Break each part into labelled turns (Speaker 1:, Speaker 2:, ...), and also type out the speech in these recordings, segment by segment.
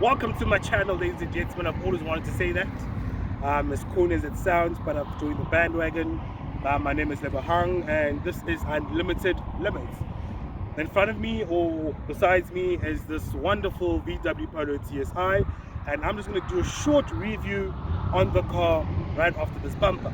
Speaker 1: Welcome to my channel, ladies and gentlemen. I've always wanted to say that. As cool as it sounds, but I've joined the bandwagon. My name is Hang, and this is Unlimited Limits. In front of me, or besides me, is this wonderful VW Polo TSI, and I'm just going to do a short review on the car right after this bumper.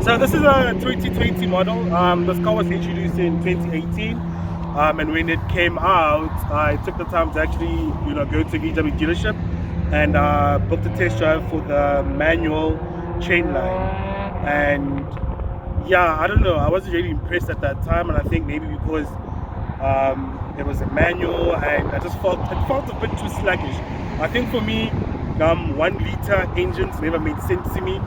Speaker 1: So this is a 2020 model. This car was introduced in 2018, and when it came out, I took the time to actually, go to VW dealership and booked a test drive for the manual chain line. And yeah, I don't know, I wasn't really impressed at that time, and I think maybe because it was a manual, and it felt a bit too sluggish. I think for me, 1 liter engines never made sense to me.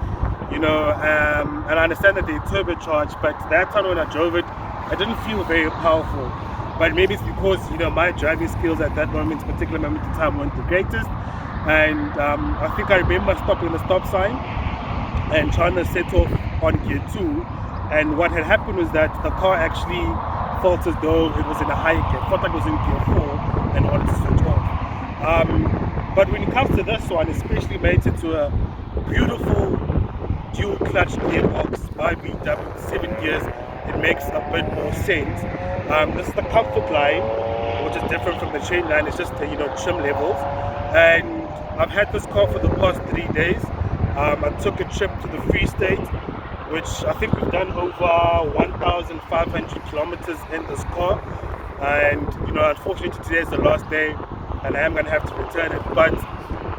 Speaker 1: And I understand that they're turbocharged, but that time when I drove it, I didn't feel very powerful. But maybe it's because my driving skills at that particular moment in time, weren't the greatest. And I think I remember stopping at the stop sign and trying to set off on gear 2. And what had happened was that the car actually felt as though it was in a higher gear. It felt like it was in gear 4 and wanted to switch off. But when it comes to this one, especially made it to a beautiful dual clutch gearbox by VW, 7 gears, it makes a bit more sense. This is the Comfortline, which is different from the chain line. It's just trim levels, and I've had this car for the past 3 days. I took a trip to the Free State, which I think we've done over 1,500 kilometers in this car, and unfortunately today is the last day and I am going to have to return it. But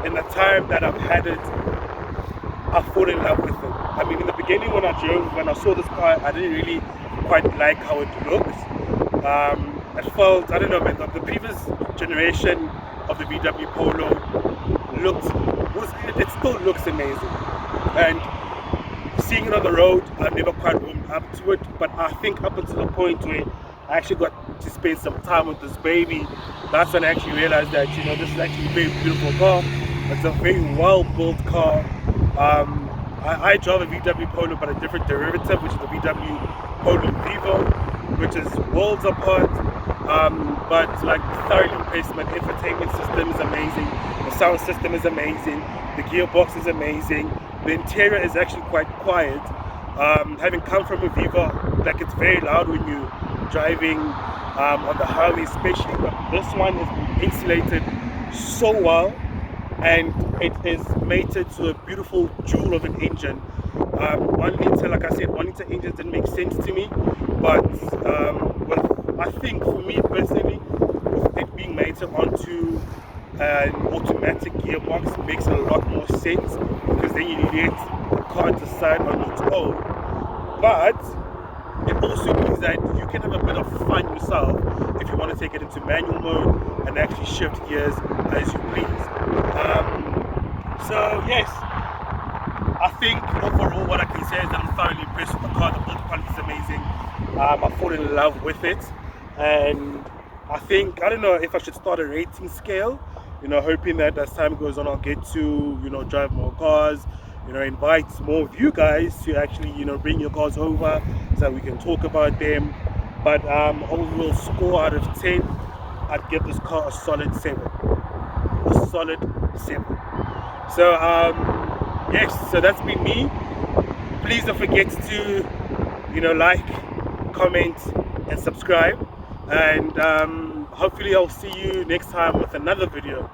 Speaker 1: in the time that I've had it, I fall in love with it. I mean, in the beginning when I saw this car, I didn't really quite like how it looks. It felt, I don't know, man, the previous generation of the VW Polo it still looks amazing. And seeing it on the road, I never quite warmed up to it, but I think up until the point where I actually got to spend some time with this baby, that's when I actually realized that, this is actually a very beautiful car. It's a very well-built car. I drive a VW Polo, but a different derivative, which is the VW Polo Vivo, which is worlds apart. But like, thoroughly impressed. My infotainment system is amazing. The sound system is amazing. The gearbox is amazing. The interior is actually quite quiet. Having come from a Vivo, like, it's very loud when you're driving on the highway, especially. But this one is insulated so well, and it is mated to a beautiful jewel of an engine. 1 liter, like I said, 1 liter engines didn't make sense to me, but I think for me personally, with it being mated onto an automatic gearbox, makes a lot more sense, because then you let the car decide on its own. But it also means that you can have a bit of fun yourself if you want to take it into manual mode and actually shift gears as you please. So yes, I think overall what I can say is that I'm thoroughly impressed with the car. The build quality is amazing. I fall in love with it, and I don't know if I should start a rating scale, hoping that as time goes on I'll get to drive more cars, invite more of you guys to actually bring your cars over so that we can talk about them. But overall score out of 10, I'd give this car a solid 7. A solid 7. So yes, so that's been me. Please don't forget to like, comment and subscribe, and hopefully I'll see you next time with another video.